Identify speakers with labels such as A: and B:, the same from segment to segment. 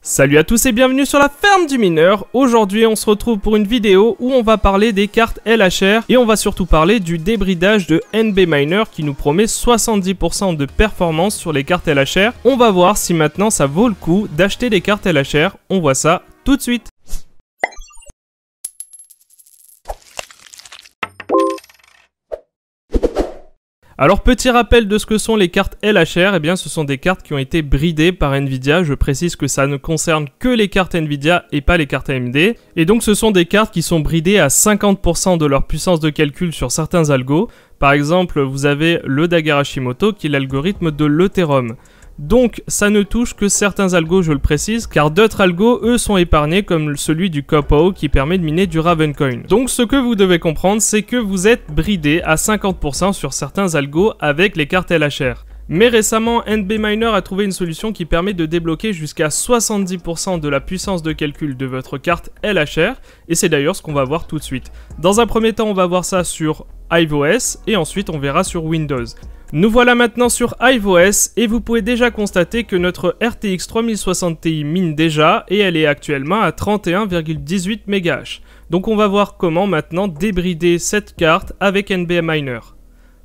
A: Salut à tous et bienvenue sur la ferme du mineur. Aujourd'hui on se retrouve pour une vidéo où on va parler des cartes LHR et on va surtout parler du débridage de NB Miner qui nous promet 70% de performance sur les cartes LHR. On va voir si maintenant ça vaut le coup d'acheter des cartes LHR, on voit ça tout de suite. Alors petit rappel de ce que sont les cartes LHR, eh bien ce sont des cartes qui ont été bridées par Nvidia, je précise que ça ne concerne que les cartes Nvidia et pas les cartes AMD, et donc ce sont des cartes qui sont bridées à 50% de leur puissance de calcul sur certains algos. Par exemple, vous avez le Dagger Hashimoto qui est l'algorithme de l'Ethereum. Donc ça ne touche que certains algos, je le précise, car d'autres algos, eux, sont épargnés comme celui du KOPO qui permet de miner du Ravencoin. Donc ce que vous devez comprendre, c'est que vous êtes bridé à 50% sur certains algos avec les cartes LHR. Mais récemment, NB Miner a trouvé une solution qui permet de débloquer jusqu'à 70% de la puissance de calcul de votre carte LHR, et c'est d'ailleurs ce qu'on va voir tout de suite. Dans un premier temps, on va voir ça sur iOS, et ensuite on verra sur Windows. Nous voilà maintenant sur iOS et vous pouvez déjà constater que notre RTX 3060 Ti mine déjà et elle est actuellement à 31,18 MHz. Donc on va voir comment maintenant débrider cette carte avec NB Miner.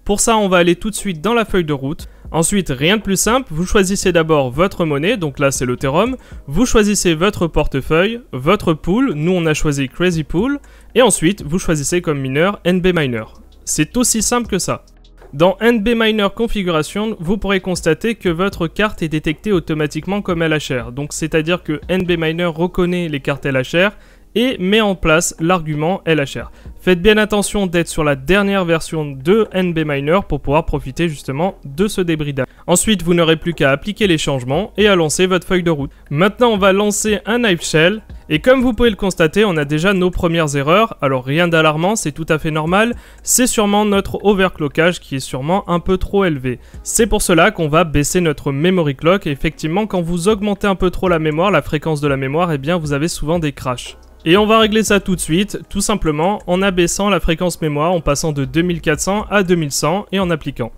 A: Pour ça on va aller tout de suite dans la feuille de route. Ensuite rien de plus simple, vous choisissez d'abord votre monnaie, donc là c'est l'Ethereum. Vous choisissez votre portefeuille, votre pool, nous on a choisi Crazy Pool. Et ensuite vous choisissez comme mineur NB Miner. C'est aussi simple que ça. Dans NB Miner Configuration, vous pourrez constater que votre carte est détectée automatiquement comme LHR. Donc c'est-à-dire que NB Miner reconnaît les cartes LHR et met en place l'argument LHR. Faites bien attention d'être sur la dernière version de NB Miner pour pouvoir profiter justement de ce débridage. Ensuite, vous n'aurez plus qu'à appliquer les changements et à lancer votre feuille de route. Maintenant, on va lancer un Hive Shell. Et comme vous pouvez le constater, on a déjà nos premières erreurs. Alors rien d'alarmant, c'est tout à fait normal. C'est sûrement notre overclockage qui est sûrement un peu trop élevé. C'est pour cela qu'on va baisser notre memory clock. Et effectivement, quand vous augmentez un peu trop la mémoire, la fréquence de la mémoire, eh bien vous avez souvent des crashs. Et on va régler ça tout de suite, tout simplement en abaissant la fréquence mémoire, en passant de 2400 à 2100 et en appliquant.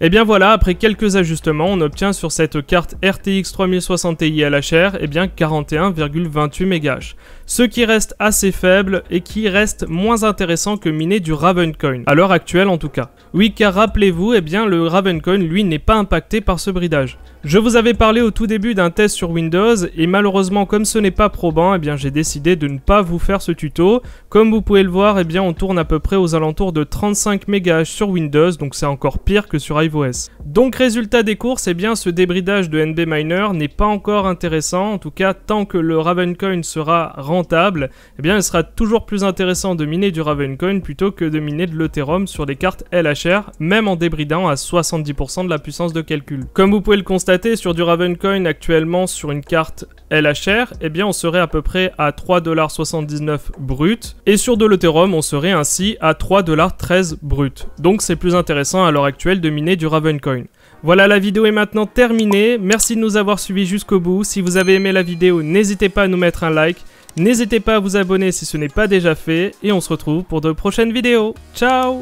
A: Et bien voilà, après quelques ajustements, on obtient sur cette carte RTX 3060 Ti LHR, eh bien 41,28 MHz. Ce qui reste assez faible et qui reste moins intéressant que miner du Ravencoin, à l'heure actuelle en tout cas. Oui, car rappelez-vous, eh bien le Ravencoin, lui, n'est pas impacté par ce bridage. Je vous avais parlé au tout début d'un test sur Windows et malheureusement comme ce n'est pas probant, eh bien j'ai décidé de ne pas vous faire ce tuto. Comme vous pouvez le voir, eh bien on tourne à peu près aux alentours de 35 MHz sur Windows, donc c'est encore pire que sur iOS. Donc résultat des courses, eh bien ce débridage de NB Miner n'est pas encore intéressant, en tout cas tant que le Ravencoin sera rentable, eh bien il sera toujours plus intéressant de miner du Ravencoin plutôt que de miner de l'Ethereum sur les cartes LHR, même en débridant à 70% de la puissance de calcul. Comme vous pouvez le constater, sur du Ravencoin actuellement sur une carte LHR, eh bien on serait à peu près à 3,79$ brut et sur de l'Ethereum on serait ainsi à 3,13$ brut. Donc c'est plus intéressant à l'heure actuelle de miner du Ravencoin. Voilà, la vidéo est maintenant terminée, merci de nous avoir suivis jusqu'au bout. Si vous avez aimé la vidéo, n'hésitez pas à nous mettre un like, n'hésitez pas à vous abonner si ce n'est pas déjà fait et on se retrouve pour de prochaines vidéos. Ciao!